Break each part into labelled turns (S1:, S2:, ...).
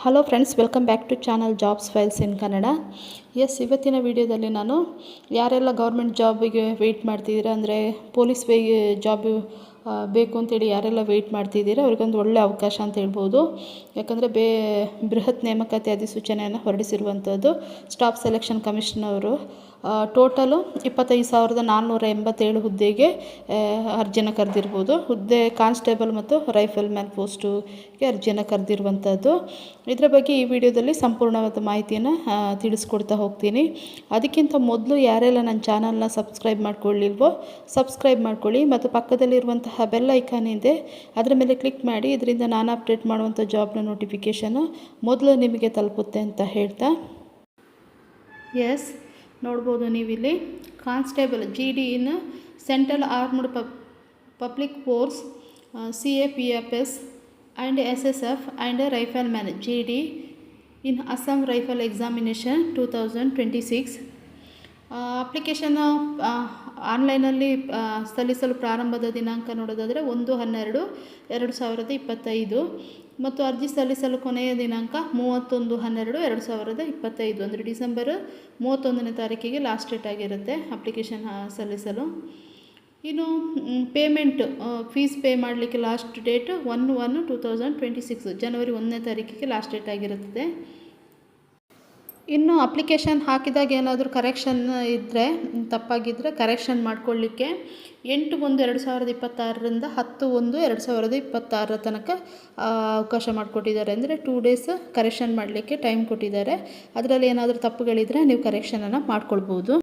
S1: Hello friends, welcome back to channel jobs files in Kannada. ಇವತ್ತಿನ ವಿಡಿಯೋದಲ್ಲಿ ನಾನು ಯಾರೆಲ್ಲ ಗೌರ್ಮೆಂಟ್ ಜಾಬಿಗೆ ವೆಯ್ಟ್ ಮಾಡ್ತಿದ್ದೀರಾ, ಅಂದರೆ ಪೊಲೀಸ್ ಜಾಬ್ ಬೇಕು ಅಂತೇಳಿ ಯಾರೆಲ್ಲ ವೆಯ್ಟ್ ಮಾಡ್ತಿದ್ದೀರಾ ಅವ್ರಿಗೊಂದು ಒಳ್ಳೆ ಅವಕಾಶ ಅಂತ ಹೇಳ್ಬೋದು. ಯಾಕಂದರೆ ಬೃಹತ್ ನೇಮಕಾತಿ ಅಧಿಸೂಚನೆಯನ್ನು ಹೊರಡಿಸಿರುವಂಥದ್ದು ಸ್ಟಾಫ್ ಸೆಲೆಕ್ಷನ್ ಕಮಿಷನ್ ಅವರು. ಟೋಟಲು 25,487 ಹುದ್ದೆಗೆ ಅರ್ಜಿಯನ್ನು ಕರೆದಿರ್ಬೋದು. ಹುದ್ದೆ ಕಾನ್ಸ್ಟೇಬಲ್ ಮತ್ತು ರೈಫಲ್ ಮ್ಯಾನ್ ಪೋಸ್ಟುಗೆ ಅರ್ಜಿಯನ್ನು ಕರೆದಿರುವಂಥದ್ದು. ಇದರ ಬಗ್ಗೆ ಈ ವಿಡಿಯೋದಲ್ಲಿ ಸಂಪೂರ್ಣವಾದ ಮಾಹಿತಿಯನ್ನು ತಿಳಿಸ್ಕೊಡ್ತಾ ಹೋಗ್ತೀನಿ. ಅದಕ್ಕಿಂತ ಮೊದಲು ಯಾರೆಲ್ಲ ನನ್ನ ಚಾನಲ್ನ ಸಬ್ಸ್ಕ್ರೈಬ್ ಮಾಡ್ಕೊಳ್ಳಿಲ್ವೋ ಸಬ್ಸ್ಕ್ರೈಬ್ ಮಾಡ್ಕೊಳ್ಳಿ, ಮತ್ತು ಪಕ್ಕದಲ್ಲಿರುವಂತಹ ಬೆಲ್ ಐಕಾನ್ ಇದೆ, ಅದರ ಮೇಲೆ ಕ್ಲಿಕ್ ಮಾಡಿ. ಇದರಿಂದ ನಾನು ಅಪ್ಡೇಟ್ ಮಾಡುವಂಥ ಜಾಬ್ನ ನೋಟಿಫಿಕೇಷನು ಮೊದಲು ನಿಮಗೆ ತಲುಪುತ್ತೆ ಅಂತ ಹೇಳ್ತಾ, ನೋಡ್ಬೋದು ನೀವಿಲ್ಲಿ constable GD in central armed public force CAPFS and SSF and rifle man GD in Assam rifle examination 2026. Application ಆನ್ಲೈನಲ್ಲಿ ಸಲ್ಲಿಸಲು ಪ್ರಾರಂಭದ ದಿನಾಂಕ ನೋಡೋದಾದರೆ 1/12/2025 ಮತ್ತು ಅರ್ಜಿ ಸಲ್ಲಿಸಲು ಕೊನೆಯ ದಿನಾಂಕ 31/12/2025, ಅಂದರೆ ಡಿಸೆಂಬರ್ 31ನೇ ತಾರೀಕಿಗೆ ಲಾಸ್ಟ್ ಡೇಟ್ ಆಗಿರುತ್ತೆ ಅಪ್ಲಿಕೇಶನ್ ಸಲ್ಲಿಸಲು. ಇನ್ನು ಪೇಮೆಂಟ್ ಫೀಸ್ ಪೇ ಮಾಡಲಿಕ್ಕೆ ಲಾಸ್ಟ್ ಡೇಟ್ 1/1/2026, ಜನವರಿ 1ನೇ ತಾರೀಕಿಗೆ ಲಾಸ್ಟ್ ಡೇಟ್ ಆಗಿರುತ್ತದೆ. ಇನ್ನು ಅಪ್ಲಿಕೇಶನ್ ಹಾಕಿದಾಗ ಏನಾದರೂ ಕರೆಕ್ಷನ್ ಇದ್ದರೆ, ತಪ್ಪಾಗಿದ್ದರೆ ಕರೆಕ್ಷನ್ ಮಾಡಿಕೊಳ್ಳಿಕ್ಕೆ 8/1/2026ರಿಂದ 10/1/2026 ತನಕ ಅವಕಾಶ ಮಾಡಿಕೊಟ್ಟಿದ್ದಾರೆ. ಅಂದರೆ 2 ಡೇಸ್ ಕರೆಕ್ಷನ್ ಮಾಡಲಿಕ್ಕೆ ಟೈಮ್ ಕೊಟ್ಟಿದ್ದಾರೆ. ಅದರಲ್ಲಿ ಏನಾದರೂ ತಪ್ಪುಗಳಿದ್ದರೆ ನೀವು ಕರೆಕ್ಷನನ್ನು ಮಾಡ್ಕೊಳ್ಬೋದು.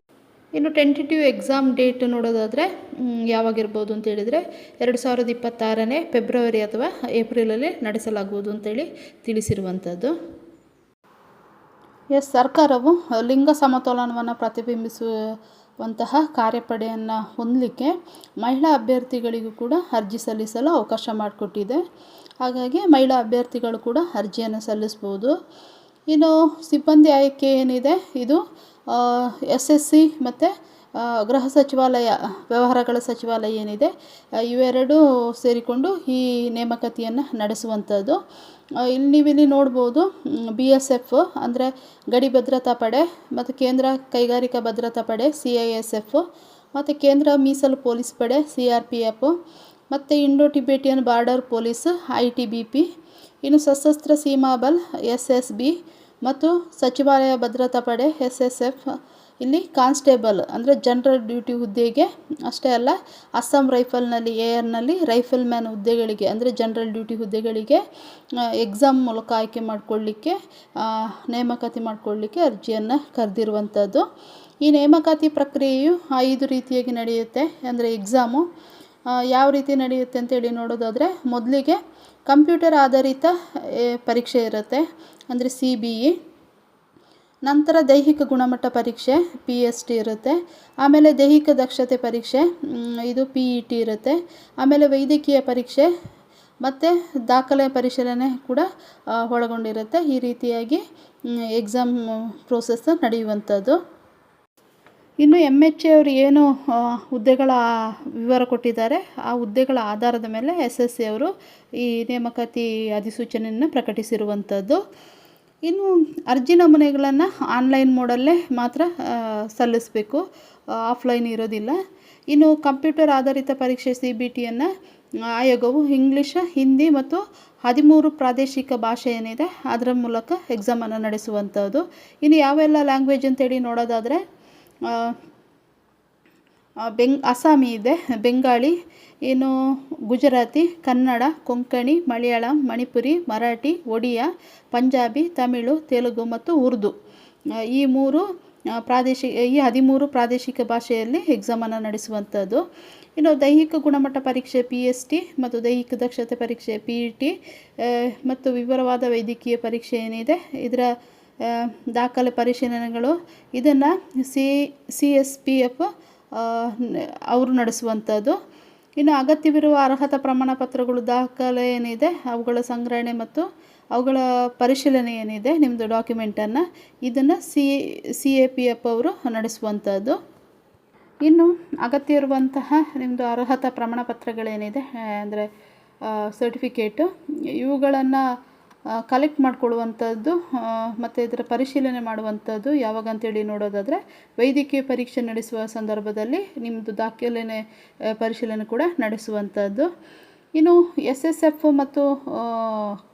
S1: ಇನ್ನು ಟೆಂಟೇಟಿವ್ ಎಕ್ಸಾಮ್ ಡೇಟ್ ನೋಡೋದಾದರೆ ಯಾವಾಗಿರ್ಬೋದು ಅಂತೇಳಿದರೆ 2026ನೇ ಫೆಬ್ರವರಿ ಅಥವಾ ಏಪ್ರಿಲಲ್ಲಿ ನಡೆಸಲಾಗುವುದು ಅಂತೇಳಿ ತಿಳಿಸಿರುವಂಥದ್ದು. ಸರ್ಕಾರವು ಲಿಂಗ ಸಮತೋಲನವನ್ನು ಪ್ರತಿಬಿಂಬಿಸುವಂತಹ ಕಾರ್ಯಪಡೆಯನ್ನು ಹೊಂದಲಿಕ್ಕೆ ಮಹಿಳಾ ಅಭ್ಯರ್ಥಿಗಳಿಗೂ ಕೂಡ ಅರ್ಜಿ ಸಲ್ಲಿಸಲು ಅವಕಾಶ ಮಾಡಿಕೊಟ್ಟಿದೆ. ಹಾಗಾಗಿ ಮಹಿಳಾ ಅಭ್ಯರ್ಥಿಗಳು ಕೂಡ ಅರ್ಜಿಯನ್ನು ಸಲ್ಲಿಸ್ಬೋದು. ಇನ್ನು ಸಿಬ್ಬಂದಿ ಆಯ್ಕೆ ಏನಿದೆ, ಇದು SSC ಮತ್ತು ಗೃಹ ಸಚಿವಾಲಯ, ವ್ಯವಹಾರಗಳ ಸಚಿವಾಲಯ ಏನಿದೆ, ಇವೆರಡೂ ಸೇರಿಕೊಂಡು ಈ ನೇಮಕಾತಿಯನ್ನು ನಡೆಸುವಂಥದ್ದು. ನೀವಿಲ್ಲಿ ನೋಡ್ಬೋದು BSF ಅಂದರೆ ಗಡಿ ಭದ್ರತಾ ಪಡೆ, ಮತ್ತು ಕೇಂದ್ರ ಕೈಗಾರಿಕಾ ಭದ್ರತಾ ಪಡೆ CISF, ಮತ್ತು ಕೇಂದ್ರ ಮೀಸಲು ಪೊಲೀಸ್ ಪಡೆ CRPF, ಮತ್ತು Indo Tibetan border police ITBP, ಇನ್ನು ಸಶಸ್ತ್ರ ಸೀಮಾಬಲ್ SSB, ಮತ್ತು ಸಚಿವಾಲಯ ಭದ್ರತಾ ಪಡೆ SSF. ಇಲ್ಲಿ ಕಾನ್ಸ್ಟೇಬಲ್ ಅಂದರೆ ಜನರಲ್ ಡ್ಯೂಟಿ ಹುದ್ದೆಗೆ ಅಷ್ಟೇ ಅಲ್ಲ, ಅಸ್ಸಾಂ ರೈಫಲ್ನಲ್ಲಿ ARನಲ್ಲಿ ರೈಫಲ್ ಮ್ಯಾನ್ ಹುದ್ದೆಗಳಿಗೆ ಅಂದರೆ ಜನರಲ್ ಡ್ಯೂಟಿ ಹುದ್ದೆಗಳಿಗೆ ಎಕ್ಸಾಮ್ ಮೂಲಕ ಆಯ್ಕೆ ಮಾಡಿಕೊಳ್ಳಿಕ್ಕೆ, ನೇಮಕಾತಿ ಮಾಡಿಕೊಳ್ಳಿಕ್ಕೆ ಅರ್ಜಿಯನ್ನು ಕರೆದಿರುವಂಥದ್ದು. ಈ ನೇಮಕಾತಿ ಪ್ರಕ್ರಿಯೆಯು 5 ರೀತಿಯಾಗಿ ನಡೆಯುತ್ತೆ. ಅಂದರೆ ಎಕ್ಸಾಮು ಯಾವ ರೀತಿ ನಡೆಯುತ್ತೆ ಅಂತೇಳಿ ನೋಡೋದಾದರೆ, ಮೊದಲಿಗೆ ಕಂಪ್ಯೂಟರ್ ಆಧಾರಿತ ಪರೀಕ್ಷೆ ಇರುತ್ತೆ, ಅಂದರೆ CBE. ನಂತರ ದೈಹಿಕ ಗುಣಮಟ್ಟ ಪರೀಕ್ಷೆ PST ಇರುತ್ತೆ. ಆಮೇಲೆ ದೈಹಿಕ ದಕ್ಷತೆ ಪರೀಕ್ಷೆ, ಇದು PET ಇರುತ್ತೆ. ಆಮೇಲೆ ವೈದ್ಯಕೀಯ ಪರೀಕ್ಷೆ ಮತ್ತು ದಾಖಲೆ ಪರಿಶೀಲನೆ ಕೂಡ ಒಳಗೊಂಡಿರುತ್ತೆ. ಈ ರೀತಿಯಾಗಿ ಎಕ್ಸಾಮ್ ಪ್ರೋಸೆಸ್ ನಡೆಯುವಂಥದ್ದು. ಇನ್ನು MHA ಅವರು ಏನು ಹುದ್ದೆಗಳ ವಿವರ ಕೊಟ್ಟಿದ್ದಾರೆ, ಆ ಹುದ್ದೆಗಳ ಆಧಾರದ ಮೇಲೆ SSC ಅವರು ಈ ನೇಮಕಾತಿ ಅಧಿಸೂಚನೆಯನ್ನು ಪ್ರಕಟಿಸಿರುವಂಥದ್ದು. ಇನ್ನು ಅರ್ಜಿ ನಮೂನೆಗಳನ್ನು ಆನ್ಲೈನ್ ಮೋಡಲ್ಲೇ ಮಾತ್ರ ಸಲ್ಲಿಸಬೇಕು, ಆಫ್ಲೈನ್ ಇರೋದಿಲ್ಲ. ಇನ್ನು ಕಂಪ್ಯೂಟರ್ ಆಧಾರಿತ ಪರೀಕ್ಷೆ CBTಯನ್ನು ಆಯೋಗವು ಇಂಗ್ಲೀಷ್, ಹಿಂದಿ ಮತ್ತು 13 ಪ್ರಾದೇಶಿಕ ಭಾಷೆ ಏನಿದೆ ಅದರ ಮೂಲಕ ಎಕ್ಸಾಮನ್ನು ನಡೆಸುವಂಥದ್ದು. ಇನ್ನು ಯಾವೆಲ್ಲ ಲ್ಯಾಂಗ್ವೇಜ್ ಅಂತೇಳಿ ನೋಡೋದಾದರೆ, ಅಸ್ಸಾಮಿ ಇದೆ, ಬೆಂಗಾಳಿ, ಇನ್ನು ಗುಜರಾತಿ, ಕನ್ನಡ, ಕೊಂಕಣಿ, ಮಲಯಾಳಂ, ಮಣಿಪುರಿ, ಮರಾಠಿ, ಒಡಿಯಾ, ಪಂಜಾಬಿ, ತಮಿಳು, ತೆಲುಗು ಮತ್ತು ಉರ್ದು, ಈ 13 ಪ್ರಾದೇಶಿಕ ಭಾಷೆಯಲ್ಲಿ ಎಕ್ಸಾಮನ್ನು ನಡೆಸುವಂಥದ್ದು. ಇನ್ನು ದೈಹಿಕ ಗುಣಮಟ್ಟ ಪರೀಕ್ಷೆ PST ಮತ್ತು ದೈಹಿಕ ದಕ್ಷತೆ ಪರೀಕ್ಷೆ PET ಮತ್ತು ವಿವರವಾದ ವೈದ್ಯಕೀಯ ಪರೀಕ್ಷೆ ಏನಿದೆ ಇದರ ದಾಖಲೆ ಪರಿಶೀಲನೆಗಳು, ಇದನ್ನು CSPF ಅವರು ನಡೆಸುವಂಥದ್ದು. ಇನ್ನು ಅಗತ್ಯವಿರುವ ಅರ್ಹತಾ ಪ್ರಮಾಣ ಪತ್ರಗಳು, ದಾಖಲೆ ಏನಿದೆ ಅವುಗಳ ಸಂಗ್ರಹಣೆ ಮತ್ತು ಅವುಗಳ ಪರಿಶೀಲನೆ ಏನಿದೆ ನಿಮ್ಮದು ಡಾಕ್ಯುಮೆಂಟನ್ನು, ಇದನ್ನು CAPF ಅವರು ನಡೆಸುವಂಥದ್ದು. ಇನ್ನು ಅಗತ್ಯ ಇರುವಂತಹ ನಿಮ್ಮದು ಅರ್ಹತಾ ಪ್ರಮಾಣ ಪತ್ರಗಳೇನಿದೆ ಅಂದರೆ ಸರ್ಟಿಫಿಕೇಟು, ಇವುಗಳನ್ನು ಕಲೆಕ್ಟ್ ಮಾಡಿಕೊಳ್ಳುವಂಥದ್ದು ಮತ್ತು ಇದರ ಪರಿಶೀಲನೆ ಮಾಡುವಂಥದ್ದು ಯಾವಾಗ ಅಂತೇಳಿ ನೋಡೋದಾದರೆ ವೈದ್ಯಕೀಯ ಪರೀಕ್ಷೆ ನಡೆಸುವ ಸಂದರ್ಭದಲ್ಲಿ ನಿಮ್ಮದು ದಾಖಲೆನೆ ಪರಿಶೀಲನೆ ಕೂಡ ನಡೆಸುವಂಥದ್ದು. ಇನ್ನು SSF ಮತ್ತು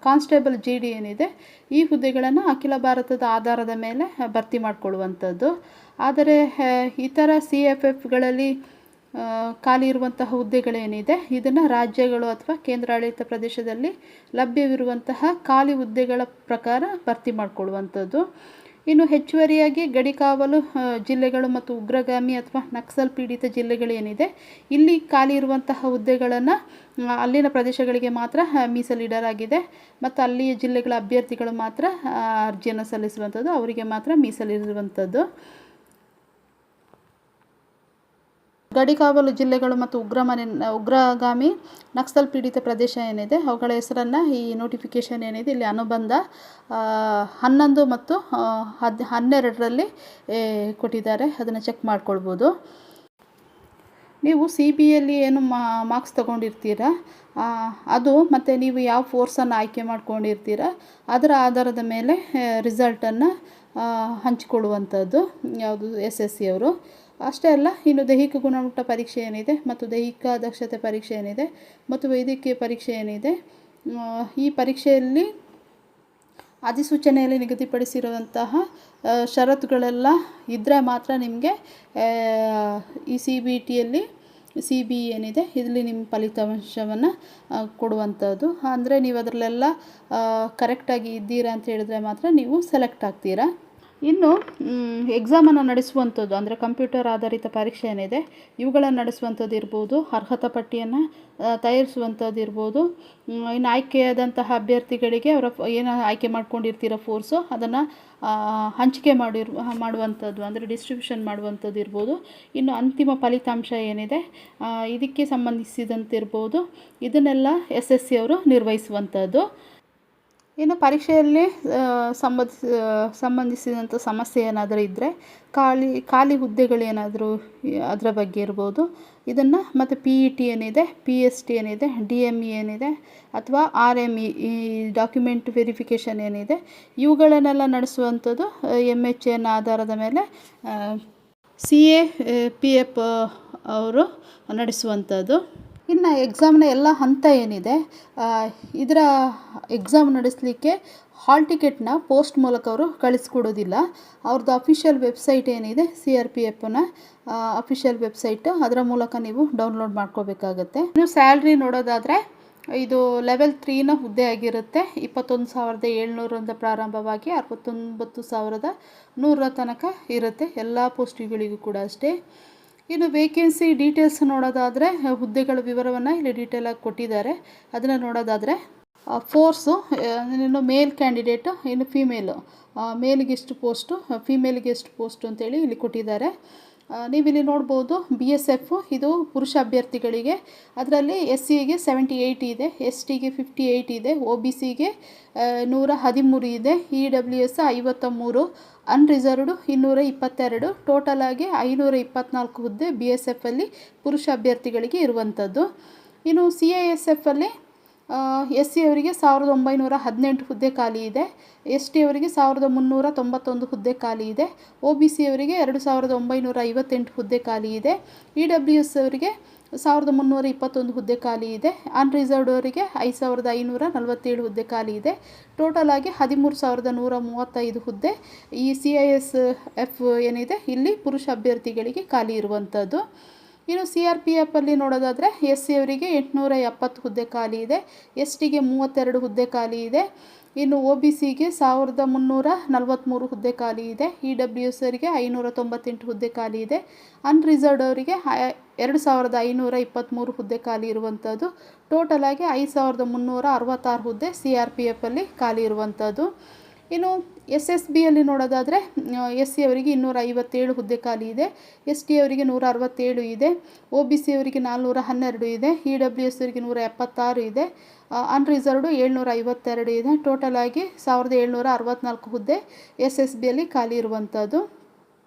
S1: ಕಾನ್ಸ್ಟೇಬಲ್ GD ಏನಿದೆ, ಈ ಹುದ್ದೆಗಳನ್ನು ಅಖಿಲ ಭಾರತದ ಆಧಾರದ ಮೇಲೆ ಭರ್ತಿ ಮಾಡಿಕೊಳ್ಳುವಂಥದ್ದು. ಆದರೆ ಇತರ CFFಗಳಲ್ಲಿ ಖಾಲಿ ಇರುವಂತಹ ಹುದ್ದೆಗಳೇನಿದೆ, ಇದನ್ನು ರಾಜ್ಯಗಳು ಅಥವಾ ಕೇಂದ್ರಾಡಳಿತ ಪ್ರದೇಶದಲ್ಲಿ ಲಭ್ಯವಿರುವಂತಹ ಖಾಲಿ ಹುದ್ದೆಗಳ ಪ್ರಕಾರ ಭರ್ತಿ ಮಾಡಿಕೊಳ್ಳುವಂಥದ್ದು. ಇನ್ನು ಹೆಚ್ಚುವರಿಯಾಗಿ ಗಡಿಕಾವಲು ಜಿಲ್ಲೆಗಳು ಮತ್ತು ಉಗ್ರಗಾಮಿ ಅಥವಾ ನಕ್ಸಲ್ ಪೀಡಿತ ಜಿಲ್ಲೆಗಳೇನಿದೆ, ಇಲ್ಲಿ ಖಾಲಿ ಇರುವಂತಹ ಹುದ್ದೆಗಳನ್ನು ಅಲ್ಲಿನ ಪ್ರದೇಶಗಳಿಗೆ ಮಾತ್ರ ಮೀಸಲಿಡಲಾಗಿದೆ ಮತ್ತು ಅಲ್ಲಿಯ ಜಿಲ್ಲೆಗಳ ಅಭ್ಯರ್ಥಿಗಳು ಮಾತ್ರ ಅರ್ಜಿಯನ್ನು ಸಲ್ಲಿಸುವಂಥದ್ದು, ಅವರಿಗೆ ಮಾತ್ರ ಮೀಸಲಿರುವಂಥದ್ದು. ಗಡಿಕಾವಲು ಜಿಲ್ಲೆಗಳು ಮತ್ತು ಉಗ್ರಗಾಮಿ ನಕ್ಸಲ್ ಪೀಡಿತ ಪ್ರದೇಶ ಏನಿದೆ, ಅವುಗಳ ಹೆಸರನ್ನು ಈ ನೋಟಿಫಿಕೇಷನ್ ಏನಿದೆ ಇಲ್ಲಿ ಅನುಬಂಧ 11 ಮತ್ತು 12ರಲ್ಲಿ ಕೊಟ್ಟಿದ್ದಾರೆ, ಅದನ್ನು ಚೆಕ್ ಮಾಡ್ಕೊಳ್ಬೋದು. ನೀವು CBಯಲ್ಲಿ ಏನು ಮಾರ್ಕ್ಸ್ ತೊಗೊಂಡಿರ್ತೀರ ಅದು ಮತ್ತು ನೀವು ಯಾವ ಫೋರ್ಸನ್ನು ಆಯ್ಕೆ ಮಾಡ್ಕೊಂಡಿರ್ತೀರ ಅದರ ಆಧಾರದ ಮೇಲೆ ರಿಸಲ್ಟನ್ನು ಹಂಚಿಕೊಳ್ಳುವಂಥದ್ದು ಯಾವುದು SSC ಅವರು. ಅಷ್ಟೇ ಅಲ್ಲ, ಇನ್ನು ದೈಹಿಕ ಗುಣಮಟ್ಟ ಪರೀಕ್ಷೆ ಏನಿದೆ ಮತ್ತು ದೈಹಿಕ ದಕ್ಷತೆ ಪರೀಕ್ಷೆ ಏನಿದೆ ಮತ್ತು ವೈದ್ಯಕೀಯ ಪರೀಕ್ಷೆ ಏನಿದೆ, ಈ ಪರೀಕ್ಷೆಯಲ್ಲಿ ಅಧಿಸೂಚನೆಯಲ್ಲಿ ನಿಗದಿಪಡಿಸಿರುವಂತಹ ಷರತ್ತುಗಳೆಲ್ಲ ಇದ್ದರೆ ಮಾತ್ರ ನಿಮಗೆ ಈ CBTಯಲ್ಲಿ CBE ಏನಿದೆ ಇದರಲ್ಲಿ ನಿಮ್ಮ ಫಲಿತಾಂಶವನ್ನು ಕೊಡುವಂಥದ್ದು. ಅಂದರೆ ನೀವು ಅದರಲ್ಲೆಲ್ಲ ಕರೆಕ್ಟಾಗಿ ಇದ್ದೀರಾ ಅಂತ ಹೇಳಿದ್ರೆ ಮಾತ್ರ ನೀವು ಸೆಲೆಕ್ಟ್ ಆಗ್ತೀರಾ. ಇನ್ನು ಎಕ್ಸಾಮನ್ನು ನಡೆಸುವಂಥದ್ದು ಅಂದರೆ ಕಂಪ್ಯೂಟರ್ ಆಧಾರಿತ ಪರೀಕ್ಷೆ ಏನಿದೆ ಇವುಗಳನ್ನು ನಡೆಸುವಂಥದ್ದು ಇರ್ಬೋದು, ಅರ್ಹತಾ ಪಟ್ಟಿಯನ್ನು ತಯಾರಿಸುವಂಥದ್ದು ಇರ್ಬೋದು. ಇನ್ನು ಆಯ್ಕೆಯಾದಂತಹ ಅಭ್ಯರ್ಥಿಗಳಿಗೆ ಅವರ ಏನು ಆಯ್ಕೆ ಮಾಡ್ಕೊಂಡಿರ್ತೀರೋ ಫೋರ್ಸು ಅದನ್ನು ಹಂಚಿಕೆ ಮಾಡುವಂಥದ್ದು ಅಂದರೆ ಡಿಸ್ಟ್ರಿಬ್ಯೂಷನ್ ಮಾಡುವಂಥದ್ದು ಇರ್ಬೋದು. ಇನ್ನು ಅಂತಿಮ ಫಲಿತಾಂಶ ಏನಿದೆ ಇದಕ್ಕೆ ಸಂಬಂಧಿಸಿದಂತಿರ್ಬೋದು, ಇದನ್ನೆಲ್ಲ SSC ಅವರು ನಿರ್ವಹಿಸುವಂಥದ್ದು. ಇನ್ನು ಪರೀಕ್ಷೆಯಲ್ಲಿ ಸಂಬಂಧಿಸಿದಂಥ ಸಮಸ್ಯೆ ಏನಾದರೂ ಇದ್ದರೆ, ಖಾಲಿ ಹುದ್ದೆಗಳೇನಾದರೂ ಅದರ ಬಗ್ಗೆ ಇರ್ಬೋದು, ಇದನ್ನು ಮತ್ತು PET ಏನಿದೆ, PST ಏನಿದೆ, DME ಏನಿದೆ ಅಥವಾ RME ಈ ಡಾಕ್ಯುಮೆಂಟ್ ವೆರಿಫಿಕೇಷನ್ ಏನಿದೆ ಇವುಗಳನ್ನೆಲ್ಲ ನಡೆಸುವಂಥದ್ದು MHN ಆಧಾರದ ಮೇಲೆ CAPF ಅವರು ನಡೆಸುವಂಥದ್ದು. ಇನ್ನು ಎಕ್ಸಾಮ್ನ ಎಲ್ಲ ಹಂತ ಏನಿದೆ, ಇದರ ಎಕ್ಸಾಮ್ ನಡೆಸಲಿಕ್ಕೆ ಹಾಲ್ ಟಿಕೆಟ್ನ ಪೋಸ್ಟ್ ಮೂಲಕ ಅವರು ಕಳಿಸ್ಕೊಡೋದಿಲ್ಲ. ಅವ್ರದ್ದು ಅಫಿಷಿಯಲ್ ವೆಬ್ಸೈಟ್ ಏನಿದೆ CRPFನ ಅಫಿಷಿಯಲ್ ವೆಬ್ಸೈಟು, ಅದರ ಮೂಲಕ ನೀವು ಡೌನ್ಲೋಡ್ ಮಾಡ್ಕೋಬೇಕಾಗತ್ತೆ. ಇನ್ನು ಸ್ಯಾಲ್ರಿ ನೋಡೋದಾದರೆ ಇದು ಲೆವೆಲ್ 3ನ ಹುದ್ದೆ ಆಗಿರುತ್ತೆ. 21,700ರಿಂದ ಪ್ರಾರಂಭವಾಗಿ 69,100 ತನಕ ಇರುತ್ತೆ ಎಲ್ಲ ಪೋಸ್ಟ್ಗಳಿಗೂ ಕೂಡ ಅಷ್ಟೇ. ಇನ್ನು ವೇಕೆನ್ಸಿ ಡೀಟೇಲ್ಸ್ ನೋಡೋದಾದರೆ ಹುದ್ದೆಗಳ ವಿವರವನ್ನು ಇಲ್ಲಿ ಡೀಟೇಲಾಗಿ ಕೊಟ್ಟಿದ್ದಾರೆ. ಅದನ್ನು ನೋಡೋದಾದರೆ ಫೋರ್ಸು ಇನ್ನು ಮೇಲ್ ಕ್ಯಾಂಡಿಡೇಟು, ಇನ್ನು ಮೇಲಿಗೆ ಎಷ್ಟು ಪೋಸ್ಟು, ಫೀಮೇಲಿಗೆ ಎಷ್ಟು ಪೋಸ್ಟು ಅಂತೇಳಿ ಇಲ್ಲಿ ಕೊಟ್ಟಿದ್ದಾರೆ. ನೀವಿಲ್ಲಿ ನೋಡ್ಬೋದು BSF ಇದು ಪುರುಷ ಅಭ್ಯರ್ಥಿಗಳಿಗೆ, ಅದರಲ್ಲಿ SCಗೆ 78 ಇದೆ, STಗೆ 58 ಇದೆ, OBCಗೆ 113 ಇದೆ, EWS 53, ಅನ್ರಿಸರ್ವ್ಡು 222, ಟೋಟಲ್ ಆಗಿ 524 ಹುದ್ದೆ BSFಲ್ಲಿ ಪುರುಷ ಅಭ್ಯರ್ಥಿಗಳಿಗೆ ಇರುವಂಥದ್ದು. ಇನ್ನು CISFಲ್ಲಿ SC ಅವರಿಗೆ 1918 ಹುದ್ದೆ ಖಾಲಿ ಇದೆ, ST ಅವರಿಗೆ 1391 ಹುದ್ದೆ ಖಾಲಿ ಇದೆ, OBC ಅವರಿಗೆ 2958 ಹುದ್ದೆ ಖಾಲಿ ಇದೆ, EWS ಅವರಿಗೆ 1321 ಹುದ್ದೆ ಖಾಲಿ ಇದೆ, ಅನ್ರಿಸರ್ವ್ಡ್ ಅವರಿಗೆ 5547 ಹುದ್ದೆ ಖಾಲಿ ಇದೆ. ಟೋಟಲ್ ಆಗಿ 13,135 ಹುದ್ದೆ ಈ CISF ಏನಿದೆ ಇಲ್ಲಿ ಪುರುಷ ಅಭ್ಯರ್ಥಿಗಳಿಗೆ ಖಾಲಿ ಇರುವಂಥದ್ದು. ಇನ್ನು CRPFಲ್ಲಿ ನೋಡೋದಾದರೆ SC ಅವರಿಗೆ 870 ಹುದ್ದೆ ಖಾಲಿ ಇದೆ, STಗೆ 32 ಹುದ್ದೆ ಖಾಲಿ ಇದೆ, ಇನ್ನು OBCಗೆ 1343 ಹುದ್ದೆ ಖಾಲಿ ಇದೆ, EWS ಅವರಿಗೆ 598 ಹುದ್ದೆ ಖಾಲಿ ಇದೆ, ಅನ್ರಿಸರ್ವ್ಡ್ ಅವರಿಗೆ 2523 ಹುದ್ದೆ ಖಾಲಿ ಇರುವಂಥದ್ದು. ಟೋಟಲ್ ಆಗಿ 5366 ಹುದ್ದೆ CRPFಲ್ಲಿ ಖಾಲಿ ಇರುವಂಥದ್ದು. ಇನ್ನು SSBಯಲ್ಲಿ ನೋಡೋದಾದರೆ SC ಅವರಿಗೆ 257 ಹುದ್ದೆ ಖಾಲಿ ಇದೆ, ST ಅವರಿಗೆ 167 ಇದೆ, OBC ಅವರಿಗೆ 412 ಇದೆ, EWS ಅವರಿಗೆ 176 ಇದೆ, ಅನ್ರಿಸರ್ವ್ಡು 752 ಇದೆ. ಟೋಟಲ್ ಆಗಿ 1764 ಹುದ್ದೆ SSBಯಲ್ಲಿ ಖಾಲಿ ಇರುವಂಥದ್ದು.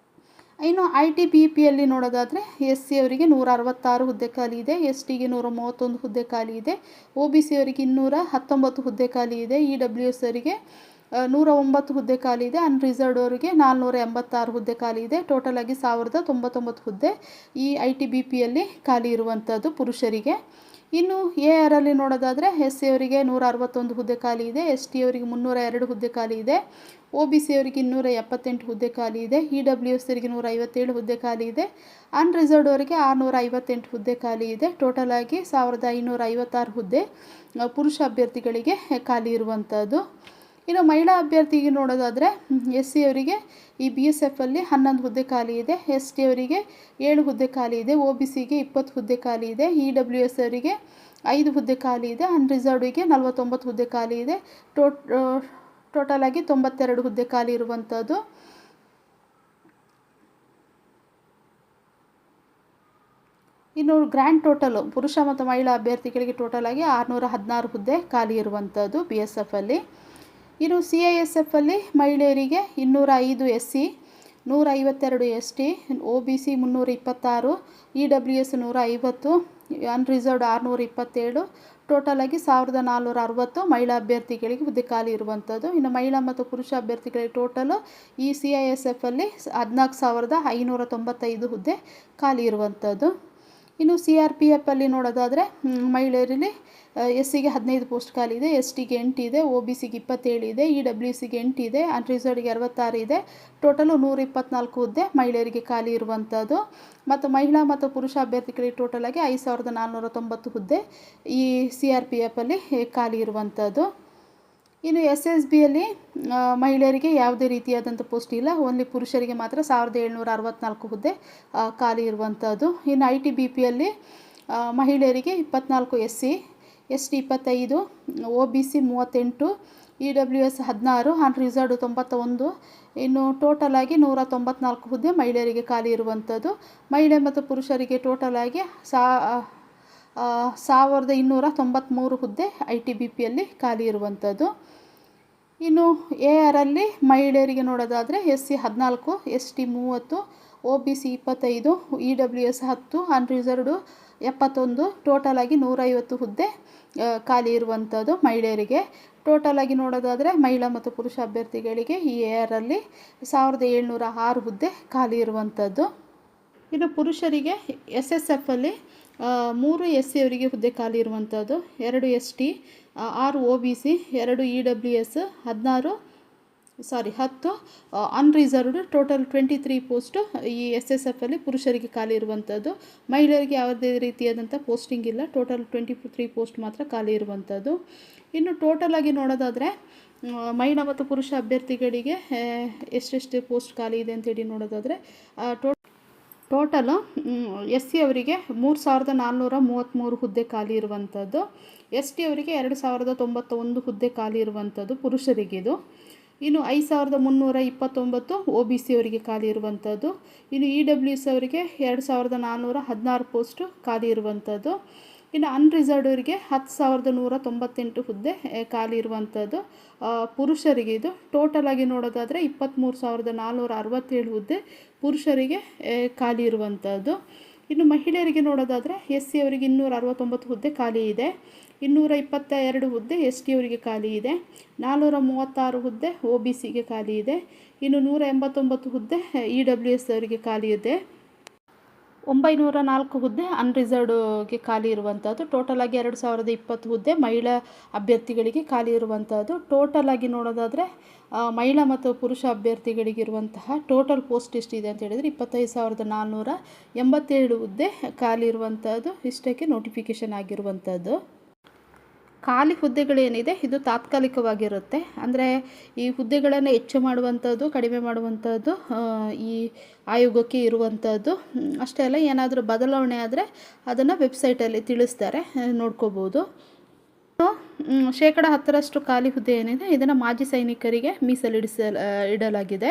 S1: ಇನ್ನು ITBPಯಲ್ಲಿ ನೋಡೋದಾದರೆ SC ಅವರಿಗೆ 166 ಹುದ್ದೆ ಖಾಲಿ ಇದೆ, STಗೆ 131 ಹುದ್ದೆ ಖಾಲಿ ಇದೆ, OBC ಅವರಿಗೆ 219 ಹುದ್ದೆ ಖಾಲಿ ಇದೆ, EWS ಅವರಿಗೆ 109 ಹುದ್ದೆ ಖಾಲಿ ಇದೆ, ಅನ್ರಿಸರ್ವ್ಡ್ ಅವರಿಗೆ 486 ಹುದ್ದೆ ಖಾಲಿ ಇದೆ. ಟೋಟಲ್ ಆಗಿ 1099 ಹುದ್ದೆ ಈ ITBPಯಲ್ಲಿ ಖಾಲಿ ಇರುವಂಥದ್ದು ಪುರುಷರಿಗೆ. ಇನ್ನು ARಲ್ಲಿ ನೋಡೋದಾದರೆ SC ಅವರಿಗೆ 161 ಹುದ್ದೆ ಖಾಲಿ ಇದೆ, ST ಅವರಿಗೆ 302 ಹುದ್ದೆ ಖಾಲಿ ಇದೆ, OBC ಅವರಿಗೆ 278 ಹುದ್ದೆ ಖಾಲಿ ಇದೆ, EWS ಅವರಿಗೆ 157 ಹುದ್ದೆ ಖಾಲಿ ಇದೆ, ಅನ್ರಿಸರ್ವ್ಡ್ ಅವರಿಗೆ 658 ಹುದ್ದೆ ಖಾಲಿ ಇದೆ. ಟೋಟಲ್ ಆಗಿ 1556 ಹುದ್ದೆ ಪುರುಷ ಅಭ್ಯರ್ಥಿಗಳಿಗೆ ಖಾಲಿ ಇರುವಂಥದ್ದು. ಇನ್ನು ಮಹಿಳಾ ಅಭ್ಯರ್ಥಿಗೆ ನೋಡೋದಾದರೆ SC ಅವರಿಗೆ ಈ BSFಲ್ಲಿ 11 ಹುದ್ದೆ ಖಾಲಿ ಇದೆ, ST ಅವರಿಗೆ 7 ಹುದ್ದೆ ಖಾಲಿ ಇದೆ, OBCಗೆ 20 ಹುದ್ದೆ ಖಾಲಿ ಇದೆ, EWS ಅವರಿಗೆ 5 ಹುದ್ದೆ ಖಾಲಿ ಇದೆ, ಅನ್ರಿಸರ್ವ್ಡ್ಗೆ 49 ಹುದ್ದೆ ಖಾಲಿ ಇದೆ. ಟೋಟಲ್ ಆಗಿ 92 ಹುದ್ದೆ ಖಾಲಿ ಇರುವಂಥದ್ದು. ಇನ್ನು ಗ್ರ್ಯಾಂಡ್ ಟೋಟಲು ಪುರುಷ ಮತ್ತು ಮಹಿಳಾ ಅಭ್ಯರ್ಥಿಗಳಿಗೆ ಟೋಟಲ್ ಆಗಿ 616 ಹುದ್ದೆ ಖಾಲಿ ಇರುವಂಥದ್ದು BSFಲ್ಲಿ. ಇನ್ನು CISFಲ್ಲಿ ಮಹಿಳೆಯರಿಗೆ 205 SC, 152 ST, OBC 326, EWS 150, unreserved 627, total ಆಗಿ 1460 ಮಹಿಳಾ ಅಭ್ಯರ್ಥಿಗಳಿಗೆ ಹುದ್ದೆ ಖಾಲಿ ಇರುವಂಥದ್ದು. ಇನ್ನು ಮಹಿಳಾ ಮತ್ತು ಪುರುಷ ಅಭ್ಯರ್ಥಿಗಳಿಗೆ ಟೋಟಲು ಈ CISFಲ್ಲಿ 14,595 ಹುದ್ದೆ ಖಾಲಿ ಇರುವಂಥದ್ದು. ಇನ್ನು CRPFಲ್ಲಿ ನೋಡೋದಾದರೆ ಮಹಿಳೆಯರಲ್ಲಿ SCಗೆ 15 ಪೋಸ್ಟ್ ಖಾಲಿ ಇದೆ, STಗೆ 8 ಇದೆ, OBCಗೆ 27 ಇದೆ, EWCಗೆ 8 ಇದೆ, ಅನ್ರಿಸರ್ವ್ಡ್ಗೆ 66 ಇದೆ. ಟೋಟಲು 124 ಹುದ್ದೆ ಮಹಿಳೆಯರಿಗೆ ಖಾಲಿ ಇರುವಂಥದ್ದು. ಮತ್ತು ಮಹಿಳಾ ಮತ್ತು ಪುರುಷ ಅಭ್ಯರ್ಥಿಗಳಿಗೆ ಟೋಟಲ್ ಆಗಿ 5490 ಹುದ್ದೆ ಈ CRPFಲ್ಲಿ ಖಾಲಿ ಇರುವಂಥದ್ದು. ಇನ್ನು SSBಯಲ್ಲಿ ಮಹಿಳೆಯರಿಗೆ ಯಾವುದೇ ರೀತಿಯಾದಂಥ ಪೋಸ್ಟ್ ಇಲ್ಲ, ಓನ್ಲಿ ಪುರುಷರಿಗೆ ಮಾತ್ರ 1764 ಹುದ್ದೆ ಖಾಲಿ ಇರುವಂಥದ್ದು. ಇನ್ನು ITBPಯಲ್ಲಿ ಮಹಿಳೆಯರಿಗೆ 24 SC, ST 25, OBC 38, EWS 16, unreserved 91. ಇನ್ನು ಟೋಟಲ್ ಆಗಿ 194 ಹುದ್ದೆ ಮಹಿಳೆಯರಿಗೆ ಖಾಲಿ ಇರುವಂಥದ್ದು. ಮಹಿಳೆ ಮತ್ತು ಪುರುಷರಿಗೆ ಟೋಟಲ್ ಆಗಿ 1293 ಹುದ್ದೆ ITBPಯಲ್ಲಿ ಖಾಲಿ ಇರುವಂಥದ್ದು. ಇನ್ನು ARಲ್ಲಿ ಮಹಿಳೆಯರಿಗೆ ನೋಡೋದಾದರೆ SC 14, ST 30, OBC 25, EWS 10, unreserved 71, total ಆಗಿ 150 ಹುದ್ದೆ ಖಾಲಿ ಇರುವಂಥದ್ದು ಮಹಿಳೆಯರಿಗೆ. ಟೋಟಲ್ ಆಗಿ ನೋಡೋದಾದರೆ ಮಹಿಳಾ ಮತ್ತು ಪುರುಷ ಅಭ್ಯರ್ಥಿಗಳಿಗೆ ಈ ARಲ್ಲಿ 1706 ಹುದ್ದೆ ಖಾಲಿ ಇರುವಂಥದ್ದು. ಇನ್ನು ಪುರುಷರಿಗೆ SSFಲ್ಲಿ 3 SC ಅವರಿಗೆ ಹುದ್ದೆ ಖಾಲಿ ಇರುವಂಥದ್ದು, 2 ST, 6 OBC, 2 EWS, 10 unreserved. Total 23 post ಈ SSFಲ್ಲಿ ಪುರುಷರಿಗೆ ಖಾಲಿ ಇರುವಂಥದ್ದು. ಮಹಿಳೆಯರಿಗೆ ಯಾವುದೇ ರೀತಿಯಾದಂಥ ಪೋಸ್ಟಿಂಗ್ ಇಲ್ಲ, ಟೋಟಲ್ 23 ಪೋಸ್ಟ್ ಮಾತ್ರ ಖಾಲಿ ಇರುವಂಥದ್ದು. ಇನ್ನು ಟೋಟಲ್ ಆಗಿ ನೋಡೋದಾದರೆ ಮಹಿಳಾ ಮತ್ತು ಪುರುಷ ಅಭ್ಯರ್ಥಿಗಳಿಗೆ ಎಷ್ಟೆಷ್ಟು ಪೋಸ್ಟ್ ಖಾಲಿ ಇದೆ ಅಂತೇಳಿ ನೋಡೋದಾದರೆ ಟೋಟಲು SC ಅವರಿಗೆ 3433 ಹುದ್ದೆ ಖಾಲಿ ಇರುವಂಥದ್ದು, ST ಅವರಿಗೆ 2091 ಹುದ್ದೆ ಖಾಲಿ ಇರುವಂಥದ್ದು ಪುರುಷರಿಗಿದು. ಇನ್ನು 5329 OBC ಅವರಿಗೆ ಖಾಲಿ ಇರುವಂಥದ್ದು. ಇನ್ನು EWS ಅವರಿಗೆ 2416 ಪೋಸ್ಟು ಖಾಲಿ ಇರುವಂಥದ್ದು. ಇನ್ನು ಅನ್ರಿಸರ್ವ್ಡ್ ಅವರಿಗೆ 10,198 ಹುದ್ದೆ ಖಾಲಿ ಇರುವಂಥದ್ದು ಪುರುಷರಿಗೆ ಇದು. ಟೋಟಲ್ ಆಗಿ ನೋಡೋದಾದರೆ 23,467 ಹುದ್ದೆ ಪುರುಷರಿಗೆ ಖಾಲಿ ಇರುವಂಥದ್ದು. ಇನ್ನು ಮಹಿಳೆಯರಿಗೆ ನೋಡೋದಾದರೆ SC ಅವರಿಗೆ 269 ಹುದ್ದೆ ಖಾಲಿ ಇದೆ, 222 ಹುದ್ದೆ ST ಅವರಿಗೆ ಖಾಲಿ ಇದೆ, 436 ಹುದ್ದೆ OBCಗೆ ಖಾಲಿ ಇದೆ, ಇನ್ನು 189 ಹುದ್ದೆ EWS ಅವರಿಗೆ ಖಾಲಿ ಇದೆ, 904 ಹುದ್ದೆ ಅನ್ರಿಸರ್ವ್ಡ್ಗೆ ಖಾಲಿ ಇರುವಂಥದ್ದು. ಟೋಟಲ್ ಆಗಿ 2020 ಹುದ್ದೆ ಮಹಿಳಾ ಅಭ್ಯರ್ಥಿಗಳಿಗೆ ಖಾಲಿ ಇರುವಂಥದ್ದು. ಟೋಟಲ್ ಆಗಿ ನೋಡೋದಾದರೆ ಮಹಿಳಾ ಮತ್ತು ಪುರುಷ ಅಭ್ಯರ್ಥಿಗಳಿಗಿರುವಂತಹ ಟೋಟಲ್ ಪೋಸ್ಟ್ ಎಷ್ಟಿದೆ ಅಂತ ಹೇಳಿದರೆ 25,487 ಹುದ್ದೆ ಖಾಲಿ ಇರುವಂಥದ್ದು. ಇಷ್ಟಕ್ಕೆ ನೋಟಿಫಿಕೇಷನ್ ಆಗಿರುವಂಥದ್ದು. ಖಾಲಿ ಹುದ್ದೆಗಳೇನಿದೆ ಇದು ತಾತ್ಕಾಲಿಕವಾಗಿರುತ್ತೆ, ಅಂದರೆ ಈ ಹುದ್ದೆಗಳನ್ನು ಹೆಚ್ಚು ಮಾಡುವಂಥದ್ದು ಕಡಿಮೆ ಮಾಡುವಂಥದ್ದು ಈ ಆಯೋಗಕ್ಕೆ ಇರುವಂಥದ್ದು. ಅಷ್ಟೇ ಅಲ್ಲ, ಏನಾದರೂ ಬದಲಾವಣೆ ಆದರೆ ಅದನ್ನು ವೆಬ್ಸೈಟಲ್ಲಿ ತಿಳಿಸ್ತಾರೆ, ನೋಡ್ಕೋಬೋದು. 10% ಖಾಲಿ ಹುದ್ದೆ ಏನಿದೆ ಇದನ್ನು ಮಾಜಿ ಸೈನಿಕರಿಗೆ ಇಡಲಾಗಿದೆ.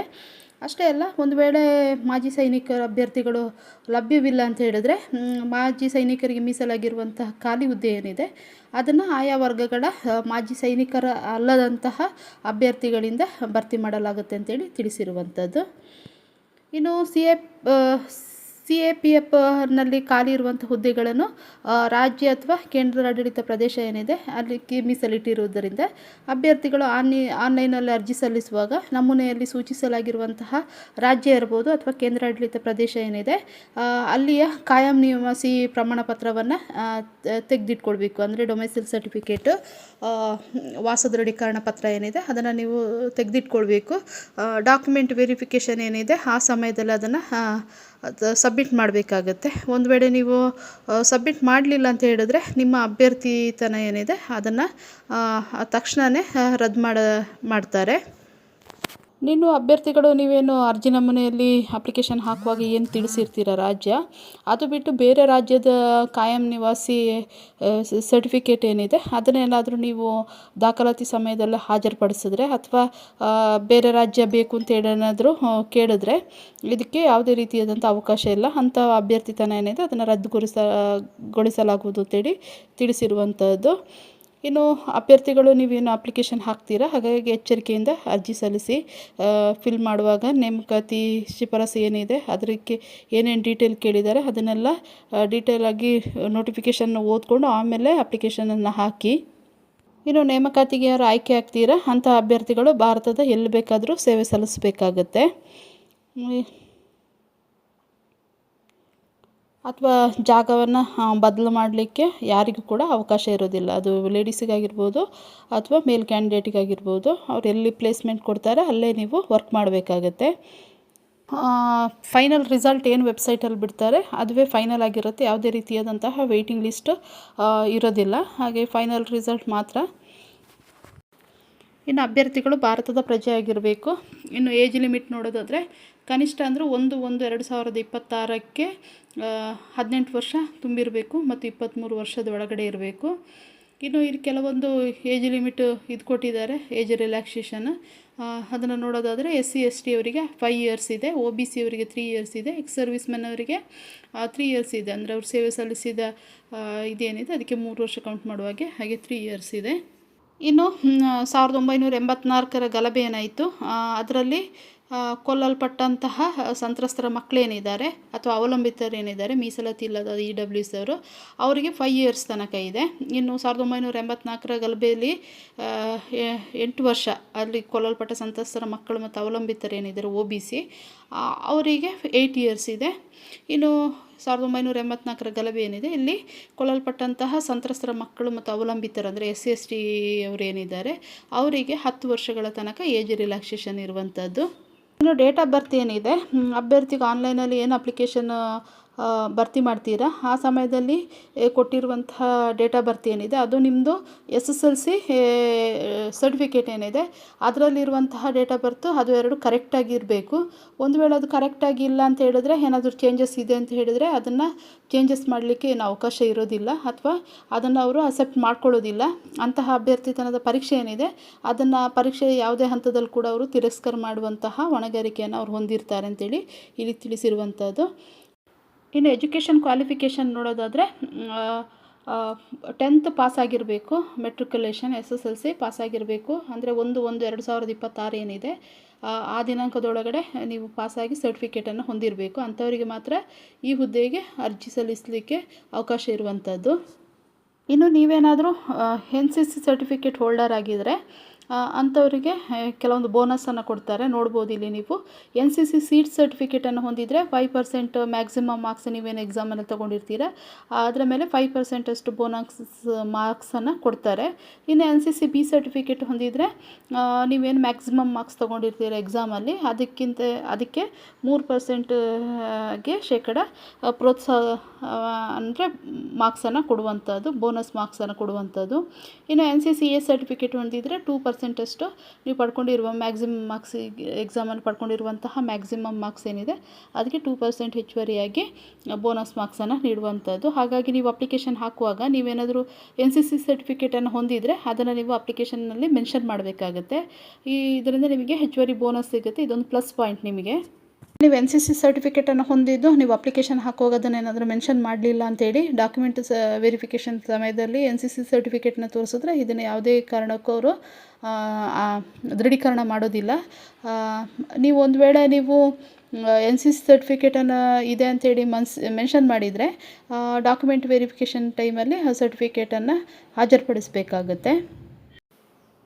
S1: ಅಷ್ಟೇ ಅಲ್ಲ, ಒಂದು ವೇಳೆ ಮಾಜಿ ಸೈನಿಕರ ಅಭ್ಯರ್ಥಿಗಳು ಲಭ್ಯವಿಲ್ಲ ಅಂತ ಹೇಳಿದ್ರೆ ಮಾಜಿ ಸೈನಿಕರಿಗೆ ಮೀಸಲಾಗಿರುವಂತಹ ಖಾಲಿ ಹುದ್ದೆ ಏನಿದೆ ಅದನ್ನು ಆಯಾ ವರ್ಗಗಳ ಮಾಜಿ ಸೈನಿಕರ ಅಲ್ಲದಂತಹ ಅಭ್ಯರ್ಥಿಗಳಿಂದ ಭರ್ತಿ ಮಾಡಲಾಗುತ್ತೆ ಅಂತೇಳಿ ತಿಳಿಸಿರುವಂಥದ್ದು. ಇನ್ನು CAPFನಲ್ಲಿ ಖಾಲಿ ಇರುವಂಥ ಹುದ್ದೆಗಳನ್ನು ರಾಜ್ಯ ಅಥವಾ ಕೇಂದ್ರಾಡಳಿತ ಪ್ರದೇಶ ಏನಿದೆ ಅಲ್ಲಿ ಮೀಸಲಿಟ್ಟಿರುವುದರಿಂದ ಅಭ್ಯರ್ಥಿಗಳು ಆನ್ಲೈನಲ್ಲಿ ಅರ್ಜಿ ಸಲ್ಲಿಸುವಾಗ ನಮೂನೆಯಲ್ಲಿ ಸೂಚಿಸಲಾಗಿರುವಂತಹ ರಾಜ್ಯ ಇರ್ಬೋದು ಅಥವಾ ಕೇಂದ್ರಾಡಳಿತ ಪ್ರದೇಶ ಏನಿದೆ ಅಲ್ಲಿಯ ಕಾಯಂ ನಿವಾಸಿ ಪ್ರಮಾಣ ಪತ್ರವನ್ನು ತೆಗೆದಿಟ್ಕೊಳ್ಬೇಕು. ಅಂದರೆ ಡೊಮೆಸಿಲ್ ಸರ್ಟಿಫಿಕೇಟು, ವಾಸ ದೃಢೀಕರಣ ಪತ್ರ ಏನಿದೆ ಅದನ್ನು ನೀವು ತೆಗೆದಿಟ್ಕೊಳ್ಬೇಕು. ಡಾಕ್ಯುಮೆಂಟ್ ವೆರಿಫಿಕೇಷನ್ ಏನಿದೆ ಆ ಸಮಯದಲ್ಲಿ ಅದನ್ನು ಸಬ್ಮಿಟ್ ಮಾಡಬೇಕಾಗತ್ತೆ. ಒಂದು ವೇಳೆ ನೀವು ಸಬ್ಮಿಟ್ ಮಾಡಲಿಲ್ಲ ಅಂತ ಹೇಳಿದ್ರೆ ನಿಮ್ಮ ಅಭ್ಯರ್ಥಿತನ ಏನಿದೆ ಅದನ್ನು ತಕ್ಷಣವೇ ರದ್ದು ಮಾಡ್ತಾರೆ. ನೀನು ಅಭ್ಯರ್ಥಿಗಳು ನೀವೇನು ಅರ್ಜಿ ನಮೂನೆಯಲ್ಲಿ ಅಪ್ಲಿಕೇಶನ್ ಹಾಕುವಾಗ ಏನು ತಿಳಿಸಿರ್ತೀರ ರಾಜ್ಯ, ಅದು ಬಿಟ್ಟು ಬೇರೆ ರಾಜ್ಯದ ಕಾಯಂ ನಿವಾಸಿ ಸರ್ಟಿಫಿಕೇಟ್ ಏನಿದೆ ಅದನ್ನೇನಾದರೂ ನೀವು ದಾಖಲಾತಿ ಸಮಯದಲ್ಲಿ ಹಾಜರುಪಡಿಸಿದ್ರೆ ಅಥವಾ ಬೇರೆ ರಾಜ್ಯ ಬೇಕು ಅಂತ ಏನಾದರೂ ಕೇಳಿದ್ರೆ ಇದಕ್ಕೆ ಯಾವುದೇ ರೀತಿಯಾದಂಥ ಅವಕಾಶ ಇಲ್ಲ. ಅಂಥ ಅಭ್ಯರ್ಥಿತನ ಏನಿದೆ ಅದನ್ನು ರದ್ದುಗೊಳಿಸಲಾಗುವುದು ಅಂತೇಳಿ ತಿಳಿಸಿರುವಂಥದ್ದು. ಇನ್ನು ಅಭ್ಯರ್ಥಿಗಳು ನೀವೇನು ಅಪ್ಲಿಕೇಶನ್ ಹಾಕ್ತೀರಾ, ಹಾಗಾಗಿ ಎಚ್ಚರಿಕೆಯಿಂದ ಅರ್ಜಿ ಸಲ್ಲಿಸಿ. ಫಿಲ್ ಮಾಡುವಾಗ ನೇಮಕಾತಿ ಶಿಫಾರಸು ಏನಿದೆ ಅದಕ್ಕೆ ಏನೇನು ಡೀಟೇಲ್ ಕೇಳಿದ್ದಾರೆ ಅದನ್ನೆಲ್ಲ ಡೀಟೇಲಾಗಿ ನೋಟಿಫಿಕೇಷನ್ ಓದ್ಕೊಂಡು ಆಮೇಲೆ ಅಪ್ಲಿಕೇಶನನ್ನು ಹಾಕಿ. ಇನ್ನು ನೇಮಕಾತಿಗೆ ಯಾರು ಆಯ್ಕೆ ಆಗ್ತೀರಾ ಅಂಥ ಅಭ್ಯರ್ಥಿಗಳು ಭಾರತದ ಎಲ್ಲಿ ಬೇಕಾದರೂ ಸೇವೆ ಸಲ್ಲಿಸಬೇಕಾಗತ್ತೆ. ಅಥವಾ ಜಾಗವನ್ನು ಬದಲು ಮಾಡಲಿಕ್ಕೆ ಯಾರಿಗೂ ಕೂಡ ಅವಕಾಶ ಇರೋದಿಲ್ಲ. ಅದು ಲೇಡೀಸಿಗಾಗಿರ್ಬೋದು ಅಥವಾ ಮೇಲ್ ಕ್ಯಾಂಡಿಡೇಟಿಗಾಗಿರ್ಬೋದು. ಅವ್ರು ಎಲ್ಲಿ ಪ್ಲೇಸ್ಮೆಂಟ್ ಕೊಡ್ತಾರೆ ಅಲ್ಲೇ ನೀವು ವರ್ಕ್ ಮಾಡಬೇಕಾಗತ್ತೆ. ಫೈನಲ್ ರಿಸಲ್ಟ್ ಏನು ವೆಬ್ಸೈಟಲ್ಲಿ ಬಿಡ್ತಾರೆ ಅದುವೇ ಫೈನಲ್ ಆಗಿರುತ್ತೆ. ಯಾವುದೇ ರೀತಿಯಾದಂತಹ ವೆಯ್ಟಿಂಗ್ ಲಿಸ್ಟ್ ಇರೋದಿಲ್ಲ. ಹಾಗೆ ಫೈನಲ್ ರಿಸಲ್ಟ್ ಮಾತ್ರ. ಇನ್ನು ಅಭ್ಯರ್ಥಿಗಳು ಭಾರತದ ಪ್ರಜೆ ಆಗಿರಬೇಕು. ಇನ್ನು ಏಜ್ ಲಿಮಿಟ್ ನೋಡೋದಾದರೆ ಕನಿಷ್ಠ ಅಂದರೆ 1/1/2026ಕ್ಕೆ 18 ವರ್ಷ ತುಂಬಿರಬೇಕು ಮತ್ತು 23 ವರ್ಷದ ಒಳಗಡೆ ಇರಬೇಕು. ಇನ್ನು ಇಲ್ಲಿ ಕೆಲವೊಂದು ಏಜ್ ಲಿಮಿಟ್ ಇದು ಕೊಟ್ಟಿದ್ದಾರೆ, ಏಜ್ ರಿಲ್ಯಾಕ್ಸೇಷನ್. ಅದನ್ನು ನೋಡೋದಾದರೆ SC ST ಅವರಿಗೆ 5 ಇಯರ್ಸ್ ಇದೆ, OBC ಅವರಿಗೆ 3 ಇಯರ್ಸ್ ಇದೆ, ಎಕ್ಸ್ ಸರ್ವಿಸ್ ಮೆನ್ ಅವರಿಗೆ 3 ಇಯರ್ಸ್ ಇದೆ. ಅಂದರೆ ಅವ್ರು ಸೇವೆ ಸಲ್ಲಿಸಿದ ಇದೇನಿದೆ ಅದಕ್ಕೆ 3 ವರ್ಷ ಕೌಂಟ್ ಮಾಡುವಾಗೆ, ಹಾಗೆ 3 ಇಯರ್ಸ್ ಇದೆ. ಇನ್ನು 1984ರ ಗಲಭೆ ಏನಾಯಿತು ಅದರಲ್ಲಿ ಕೊಲ್ಲಲ್ಪಟ್ಟಂತಹ ಸಂತ್ರಸ್ತರ ಮಕ್ಕಳೇನಿದ್ದಾರೆ ಅಥವಾ ಅವಲಂಬಿತರೇನಿದ್ದಾರೆ, ಮೀಸಲಾತಿ ಇಲ್ಲದ EWS ಅವರು, ಅವರಿಗೆ 5 ಇಯರ್ಸ್ ತನಕ ಇದೆ. ಇನ್ನು 1984ರ ಗಲಭೆಯಲ್ಲಿ 8 ವರ್ಷ ಅಲ್ಲಿ ಕೊಲ್ಲಲ್ಪಟ್ಟ ಸಂತ್ರಸ್ತರ ಮಕ್ಕಳು ಮತ್ತು ಅವಲಂಬಿತರೇನಿದ್ದಾರೆ OBC ಅವರಿಗೆ 8 ಇಯರ್ಸ್ ಇದೆ. ಇನ್ನು 1984ರ ಗಲಭೆ ಏನಿದೆ ಇಲ್ಲಿ ಕೊಲ್ಲಲ್ಪಟ್ಟಂತಹ ಸಂತ್ರಸ್ತರ ಮಕ್ಕಳು ಮತ್ತು ಅವಲಂಬಿತರು ಅಂದರೆ SC ST ಅವರೇನಿದ್ದಾರೆ ಅವರಿಗೆ 10 ವರ್ಷಗಳ ತನಕ ಏಜ್ ರಿಲ್ಯಾಕ್ಸೇಷನ್ ಇರುವಂಥದ್ದು. ಇನ್ನು ಡೇಟ್ ಆಫ್ ಬರ್ತ್ ಏನಿದೆ, ಅಭ್ಯರ್ಥಿಗೆ ಆನ್ಲೈನಲ್ಲಿ ಏನು ಅಪ್ಲಿಕೇಶನ್ ಭರ್ತಿ ಮಾಡ್ತೀರಾ ಆ ಸಮಯದಲ್ಲಿ ಕೊಟ್ಟಿರುವಂತಹ ಡೇಟ್ ಆಫ್ ಬರ್ತ್ ಏನಿದೆ ಅದು ನಿಮ್ಮದು SSLC ಸರ್ಟಿಫಿಕೇಟ್ ಏನಿದೆ ಅದರಲ್ಲಿರುವಂತಹ ಡೇಟ್ ಆಫ್ ಬರ್ತು ಅದು 2 ಕರೆಕ್ಟಾಗಿರಬೇಕು. ಒಂದು ವೇಳೆ ಅದು ಕರೆಕ್ಟಾಗಿ ಇಲ್ಲ ಅಂತ ಹೇಳಿದ್ರೆ, ಏನಾದರೂ ಚೇಂಜಸ್ ಇದೆ ಅಂತ ಹೇಳಿದರೆ ಅದನ್ನು ಚೇಂಜಸ್ ಮಾಡಲಿಕ್ಕೆ ಏನು ಅವಕಾಶ ಇರೋದಿಲ್ಲ ಅಥವಾ ಅದನ್ನು ಅವರು ಅಕ್ಸೆಪ್ಟ್ ಮಾಡ್ಕೊಳ್ಳೋದಿಲ್ಲ. ಅಂತಹ ಅಭ್ಯರ್ಥಿತನದ ಪರೀಕ್ಷೆ ಏನಿದೆ ಅದನ್ನು ಪರೀಕ್ಷೆ ಯಾವುದೇ ಹಂತದಲ್ಲಿ ಕೂಡ ಅವರು ತಿರಸ್ಕಾರ ಮಾಡುವಂತಹ ಹೊಣೆಗಾರಿಕೆಯನ್ನು ಅವ್ರು ಹೊಂದಿರ್ತಾರೆ ಅಂತೇಳಿ ಇಲ್ಲಿ ತಿಳಿಸಿರುವಂಥದ್ದು. ಇನ್ನು ಎಜುಕೇಷನ್ ಕ್ವಾಲಿಫಿಕೇಷನ್ ನೋಡೋದಾದರೆ 10th ಪಾಸಾಗಿರಬೇಕು, ಮೆಟ್ರಿಕ್ಯುಲೇಷನ್ SSLC ಪಾಸಾಗಿರಬೇಕು. ಅಂದರೆ 1/1/2026 ಏನಿದೆ ಆ ದಿನಾಂಕದೊಳಗಡೆ ನೀವು ಪಾಸಾಗಿ ಸರ್ಟಿಫಿಕೇಟನ್ನು ಹೊಂದಿರಬೇಕು. ಅಂಥವರಿಗೆ ಮಾತ್ರ ಈ ಹುದ್ದೆಗೆ ಅರ್ಜಿ ಸಲ್ಲಿಸಲಿಕ್ಕೆ ಅವಕಾಶ ಇರುವಂಥದ್ದು. ಇನ್ನು ನೀವೇನಾದರೂ NCC ಸರ್ಟಿಫಿಕೇಟ್ ಹೋಲ್ಡರ್ ಆಗಿದ್ದರೆ ಅಂಥವರಿಗೆ ಕೆಲವೊಂದು ಬೋನಸನ್ನು ಕೊಡ್ತಾರೆ. ನೋಡ್ಬೋದು ಇಲ್ಲಿ ನೀವು NCC ಸೀಟ್ ಸರ್ಟಿಫಿಕೇಟನ್ನು ಹೊಂದಿದರೆ 5% ಮ್ಯಾಕ್ಸಿಮಮ್ ಮಾರ್ಕ್ಸ್ ನೀವೇನು ಎಕ್ಸಾಮನ್ನು ತೊಗೊಂಡಿರ್ತೀರ ಅದರ ಮೇಲೆ 5% ಅಷ್ಟು ಬೋನಸ್ ಮಾರ್ಕ್ಸನ್ನು ಕೊಡ್ತಾರೆ. ಇನ್ನು NCC B ಸರ್ಟಿಫಿಕೇಟ್ ಹೊಂದಿದರೆ ನೀವೇನು ಮ್ಯಾಕ್ಸಿಮಮ್ ಮಾರ್ಕ್ಸ್ ತೊಗೊಂಡಿರ್ತೀರ ಎಕ್ಸಾಮಲ್ಲಿ ಅದಕ್ಕೆ 3%ಗೆ ಶೇಕಡ ಪ್ರೋತ್ಸಾಹ ಅಂದರೆ ಮಾರ್ಕ್ಸನ್ನು ಕೊಡುವಂಥದ್ದು, ಬೋನಸ್ ಮಾರ್ಕ್ಸನ್ನು ಕೊಡುವಂಥದ್ದು. ಇನ್ನು NCC A ಸರ್ಟಿಫಿಕೇಟ್ ಹೊಂದಿದರೆ 2% ಅಷ್ಟು ನೀವು ಪಡ್ಕೊಂಡಿರುವ ಮ್ಯಾಕ್ಸಿಮಮ್ ಮಾರ್ಕ್ಸ್ ಎಕ್ಸಾಮಲ್ಲಿ ಪಡ್ಕೊಂಡಿರುವಂತಹ ಮ್ಯಾಕ್ಸಿಮಮ್ ಮಾರ್ಕ್ಸ್ ಏನಿದೆ ಅದಕ್ಕೆ 2% ಹೆಚ್ಚುವರಿಯಾಗಿ ಬೋನಸ್ ಮಾರ್ಕ್ಸನ್ನು ನೀಡುವಂಥದ್ದು. ಹಾಗಾಗಿ ನೀವು ಅಪ್ಲಿಕೇಶನ್ ಹಾಕುವಾಗ ನೀವೇನಾದರೂ NCC ಸರ್ಟಿಫಿಕೇಟನ್ನು ಹೊಂದಿದರೆ ಅದನ್ನು ನೀವು ಅಪ್ಲಿಕೇಶನ್ನಲ್ಲಿ ಮೆನ್ಷನ್ ಮಾಡಬೇಕಾಗತ್ತೆ. ಇದರಿಂದ ನಿಮಗೆ ಹೆಚ್ಚುವರಿ ಬೋನಸ್ ಸಿಗುತ್ತೆ. ಇದೊಂದು ಪ್ಲಸ್ ಪಾಯಿಂಟ್ ನಿಮಗೆ. ನೀವು NCC ಸರ್ಟಿಫಿಕೇಟನ್ನು ಹೊಂದಿದ್ದು ನೀವು ಅಪ್ಲಿಕೇಶನ್ ಹಾಕೋಗೋದನ್ನು ಏನಾದರೂ ಮೆನ್ಷನ್ ಮಾಡಲಿಲ್ಲ ಅಂತೇಳಿ ಡಾಕ್ಯುಮೆಂಟ್ ವೆರಿಫಿಕೇಷನ್ ಸಮಯದಲ್ಲಿ NCC ಸರ್ಟಿಫಿಕೇಟನ್ನ ತೋರಿಸಿದ್ರೆ ಇದನ್ನು ಯಾವುದೇ ಕಾರಣಕ್ಕೂ ಅವರು ದೃಢೀಕರಣ ಮಾಡೋದಿಲ್ಲ. ನೀವು ಒಂದು ವೇಳೆ ನೀವು ಎನ್ ಸಿ ಸಿ ಸರ್ಟಿಫಿಕೇಟನ್ನು ಇದೆ ಅಂತೇಳಿ ಮೆನ್ಷನ್ ಮಾಡಿದರೆ ಡಾಕ್ಯುಮೆಂಟ್ ವೆರಿಫಿಕೇಷನ್ ಟೈಮಲ್ಲಿ ಆ ಸರ್ಟಿಫಿಕೇಟನ್ನು ಹಾಜರುಪಡಿಸಬೇಕಾಗುತ್ತೆ.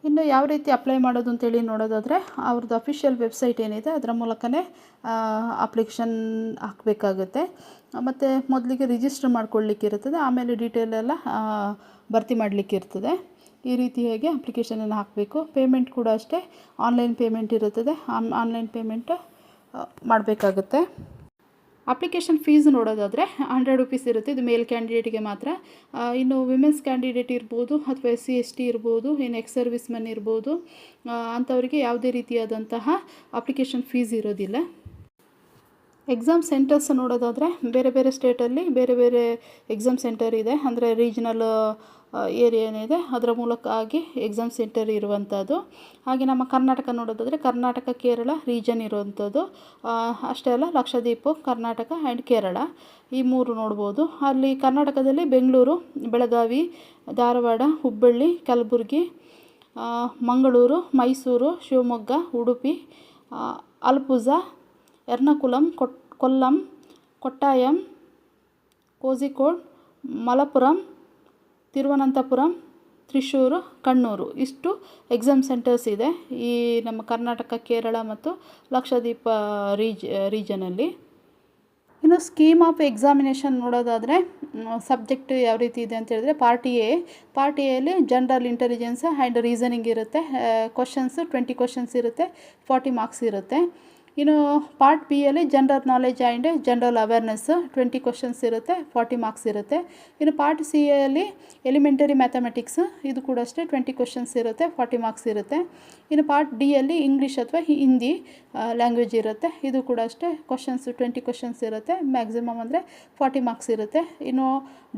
S1: ಇನ್ನು ಯಾವ ರೀತಿ ಅಪ್ಲೈ ಮಾಡೋದು ಅಂತೇಳಿ ನೋಡೋದಾದರೆ ಅವ್ರದ್ದು ಅಫಿಷಿಯಲ್ ವೆಬ್ಸೈಟ್ ಏನಿದೆ ಅದರ ಮೂಲಕನೇ ಅಪ್ಲಿಕೇಶನ್ ಹಾಕಬೇಕಾಗುತ್ತೆ. ಮತ್ತು ಮೊದಲಿಗೆ ರಿಜಿಸ್ಟರ್ ಮಾಡ್ಕೊಳ್ಳಿಕ್ಕಿರ್ತದೆ, ಆಮೇಲೆ ಡೀಟೇಲೆಲ್ಲ ಭರ್ತಿ ಮಾಡಲಿಕ್ಕಿರ್ತದೆ. ಈ ರೀತಿಯಾಗಿ ಅಪ್ಲಿಕೇಶನನ್ನು ಹಾಕಬೇಕು. ಪೇಮೆಂಟ್ ಕೂಡ ಅಷ್ಟೇ ಆನ್ಲೈನ್ ಪೇಮೆಂಟ್ ಇರುತ್ತದೆ, ಆನ್ಲೈನ್ ಪೇಮೆಂಟ್ ಮಾಡಬೇಕಾಗುತ್ತೆ. ಅಪ್ಲಿಕೇಶನ್ ಫೀಸ್ ನೋಡೋದಾದರೆ 100 ರುಪೀಸ್ ಇರುತ್ತೆ. ಇದು ಮೇಲ್ ಕ್ಯಾಂಡಿಡೇಟಿಗೆ ಮಾತ್ರ. ಇನ್ನು ವಿಮೆನ್ಸ್ ಕ್ಯಾಂಡಿಡೇಟ್ ಇರ್ಬೋದು ಅಥವಾ SC/ST ಇರ್ಬೋದು, ಇನ್ನು ಎಕ್ಸ್ ಸರ್ವಿಸ್ ಮೆನ್ ಇರ್ಬೋದು, ಅಂಥವರಿಗೆ ಯಾವುದೇ ರೀತಿಯಾದಂತಹ ಅಪ್ಲಿಕೇಶನ್ ಫೀಸ್ ಇರೋದಿಲ್ಲ. ಎಕ್ಸಾಮ್ ಸೆಂಟರ್ಸ್ ನೋಡೋದಾದರೆ ಬೇರೆ ಬೇರೆ ಸ್ಟೇಟಲ್ಲಿ ಬೇರೆ ಬೇರೆ ಎಕ್ಸಾಮ್ ಸೆಂಟರ್ ಇದೆ. ಅಂದರೆ ರೀಜ್ನಲ್ ಏರಿಯಾ ಏನಿದೆ ಅದರ ಮೂಲಕ ಆಗಿ ಎಕ್ಸಾಮ್ ಸೆಂಟರ್ ಇರುವಂಥದ್ದು. ಹಾಗೆ ನಮ್ಮ ಕರ್ನಾಟಕ ನೋಡೋದಾದರೆ ಕರ್ನಾಟಕ ಕೇರಳ ರೀಜನ್ ಇರುವಂಥದ್ದು. ಅಷ್ಟೇ ಅಲ್ಲ, ಲಕ್ಷದ್ವೀಪ, ಕರ್ನಾಟಕ ಆ್ಯಂಡ್ ಕೇರಳ ಈ 3 ನೋಡ್ಬೋದು. ಅಲ್ಲಿ ಕರ್ನಾಟಕದಲ್ಲಿ ಬೆಂಗಳೂರು, ಬೆಳಗಾವಿ, ಧಾರವಾಡ, ಹುಬ್ಬಳ್ಳಿ, ಕಲಬುರಗಿ, ಮಂಗಳೂರು, ಮೈಸೂರು, ಶಿವಮೊಗ್ಗ, ಉಡುಪಿ, ಅಲ್ಪುಜಾ, ಎರ್ನಾಕುಲಂ, ಕೊಲ್ಲಂ, ಕೊಟ್ಟಾಯಂ, ಕೋಝಿಕೋಡ್, ಮಲಪ್ಪುರಂ, ತಿರುವನಂತಪುರಂ, ತ್ರಿಶೂರು, ಕಣ್ಣೂರು ಇಷ್ಟು ಎಕ್ಸಾಮ್ ಸೆಂಟರ್ಸ್ ಇದೆ ಈ ನಮ್ಮ ಕರ್ನಾಟಕ, ಕೇರಳ ಮತ್ತು ಲಕ್ಷದ್ವೀಪ ರೀಜನಲ್ಲಿ. ಇನ್ನು ಸ್ಕೀಮ್ ಆಫ್ ಎಕ್ಸಾಮಿನೇಷನ್ ನೋಡೋದಾದರೆ ಸಬ್ಜೆಕ್ಟ್ ಯಾವ ರೀತಿ ಇದೆ ಅಂತ ಹೇಳಿದ್ರೆ ಪಾರ್ಟ್ ಎಯಲ್ಲಿ ಜನರಲ್ ಇಂಟೆಲಿಜೆನ್ಸ್ ಆ್ಯಂಡ್ ರೀಸನಿಂಗ್ ಇರುತ್ತೆ. ಕ್ವಶನ್ಸ್ 20 ಕ್ವಶನ್ಸ್ ಇರುತ್ತೆ, 40 ಮಾರ್ಕ್ಸ್ ಇರುತ್ತೆ. ಇನ್ನು ಪಾರ್ಟ್ ಬಿಯಲ್ಲಿ general knowledge and general awareness 20 questions ಇರುತ್ತೆ, 40 ಮಾರ್ಕ್ಸ್ ಇರುತ್ತೆ. ಇನ್ನು ಪಾರ್ಟ್ ಸಿಯಲ್ಲಿ ಎಲಿಮೆಂಟರಿ ಮ್ಯಾಥಮೆಟಿಕ್ಸ್, ಇದು ಕೂಡ ಅಷ್ಟೇ 20 ಕ್ವಶನ್ಸ್ ಇರುತ್ತೆ, 40 ಮಾರ್ಕ್ಸ್ ಇರುತ್ತೆ. ಇನ್ನು ಪಾರ್ಟ್ ಡಿಯಲ್ಲಿ ಇಂಗ್ಲೀಷ್ ಅಥವಾ ಹಿಂದಿ ಲ್ಯಾಂಗ್ವೇಜ್ ಇರುತ್ತೆ, ಇದು ಕೂಡ ಅಷ್ಟೇ ಕ್ವಶನ್ಸ್ 20 ಕ್ವಶನ್ಸ್ ಇರುತ್ತೆ, ಮ್ಯಾಕ್ಸಿಮಮ್ ಅಂದರೆ 40 ಮಾರ್ಕ್ಸ್ ಇರುತ್ತೆ. ಇನ್ನು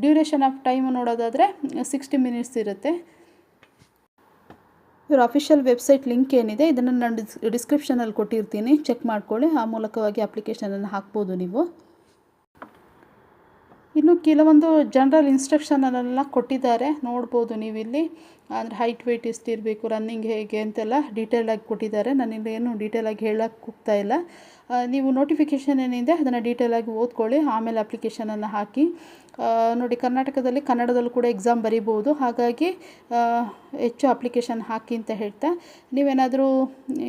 S1: ಡ್ಯೂರೇಷನ್ ಆಫ್ ಟೈಮ್ ನೋಡೋದಾದರೆ 60 ಮಿನಿಟ್ಸ್ ಇರುತ್ತೆ. ಇವ್ರ ಅಫಿಷಿಯಲ್ ವೆಬ್ಸೈಟ್ ಲಿಂಕ್ ಏನಿದೆ ಇದನ್ನು ನಾನು ಡಿಸ್ಕ್ರಿಪ್ಷನಲ್ಲಿ ಕೊಟ್ಟಿರ್ತೀನಿ, ಚೆಕ್ ಮಾಡ್ಕೊಳ್ಳಿ. ಆ ಮೂಲಕವಾಗಿ ಅಪ್ಲಿಕೇಶನನ್ನು ಹಾಕ್ಬೋದು ನೀವು. ಇನ್ನು ಕೆಲವೊಂದು ಜನರಲ್ ಇನ್ಸ್ಟ್ರಕ್ಷನಲ್ಲೆಲ್ಲ ಕೊಟ್ಟಿದ್ದಾರೆ, ನೋಡ್ಬೋದು ನೀವಿಲ್ಲಿ. ಅಂದರೆ ಹೈಟ್ ವೆಯ್ಟ್ ಎಷ್ಟಿರಬೇಕು, ರನ್ನಿಂಗ್ ಹೇಗೆ ಅಂತೆಲ್ಲ ಡೀಟೇಲಾಗಿ ಕೊಟ್ಟಿದ್ದಾರೆ. ನಾನಿಲ್ಲಿ ಏನು ಡೀಟೇಲಾಗಿ ಹೇಳೋಕ್ಕೆ ಹೋಗ್ತಾ ಇಲ್ಲ. ನೀವು ನೋಟಿಫಿಕೇಷನ್ ಏನಿದೆ ಅದನ್ನು ಡೀಟೇಲಾಗಿ ಓದ್ಕೊಳ್ಳಿ, ಆಮೇಲೆ ಅಪ್ಲಿಕೇಶನನ್ನು ಹಾಕಿ. ನೋಡಿ, ಕರ್ನಾಟಕದಲ್ಲಿ ಕನ್ನಡದಲ್ಲೂ ಕೂಡ ಎಕ್ಸಾಮ್ ಬರೀಬೋದು. ಹಾಗಾಗಿ ಹೆಚ್ಚು ಅಪ್ಲಿಕೇಶನ್ ಹಾಕಿ ಅಂತ ಹೇಳ್ತಾ, ನೀವೇನಾದರೂ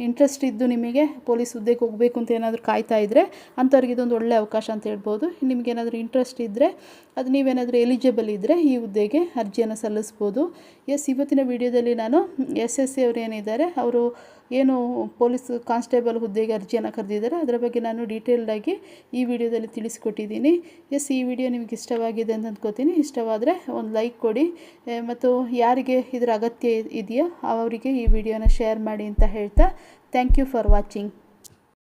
S1: ಇಂಟ್ರೆಸ್ಟ್ ಇದ್ದು ನಿಮಗೆ ಪೊಲೀಸ್ ಹುದ್ದೆಗೆ ಹೋಗಬೇಕು ಅಂತ ಏನಾದರೂ ಕಾಯ್ತಾ ಇದ್ದರೆ ಅಂಥವ್ರಿಗೆ ಇದೊಂದು ಒಳ್ಳೆಯ ಅವಕಾಶ ಅಂತ ಹೇಳ್ಬೋದು. ನಿಮಗೇನಾದರೂ ಇಂಟ್ರೆಸ್ಟ್ ಇದ್ದರೆ, ಅದು ನೀವೇನಾದರೂ ಎಲಿಜಿಬಲ್ ಇದ್ದರೆ ಈ ಹುದ್ದೆಗೆ ಅರ್ಜಿಯನ್ನು ಸಲ್ಲಿಸ್ಬೋದು. ಇವತ್ತಿನ ವಿಡಿಯೋದಲ್ಲಿ ನಾನು SSC ಅವರು ಏನಿದ್ದಾರೆ, ಅವರು ಏನು ಪೊಲೀಸ್ ಕಾನ್ಸ್ಟೇಬಲ್ ಹುದ್ದೆಗೆ ಅರ್ಜಿಯನ್ನು ಕರೆದಿದ್ದಾರೆ ಅದರ ಬಗ್ಗೆ ನಾನು ಡೀಟೇಲ್ಡಾಗಿ ಈ ವಿಡಿಯೋದಲ್ಲಿ ತಿಳಿಸ್ಕೊಟ್ಟಿದ್ದೀನಿ. ಈ ವಿಡಿಯೋ ನಿಮಗೆ ಇಷ್ಟವಾಗಿದೆ ಅಂತ ಅಂದ್ಕೋತೀನಿ. ಇಷ್ಟವಾದರೆ ಒಂದು ಲೈಕ್ ಕೊಡಿ, ಮತ್ತು ಯಾರಿಗೆ ಇದರ ಅಗತ್ಯ ಇದೆಯೋ ಅವರಿಗೆ ಈ ವಿಡಿಯೋನ ಶೇರ್ ಮಾಡಿ ಅಂತ ಹೇಳ್ತಾ, ಥ್ಯಾಂಕ್ ಯು ಫಾರ್ ವಾಚಿಂಗ್.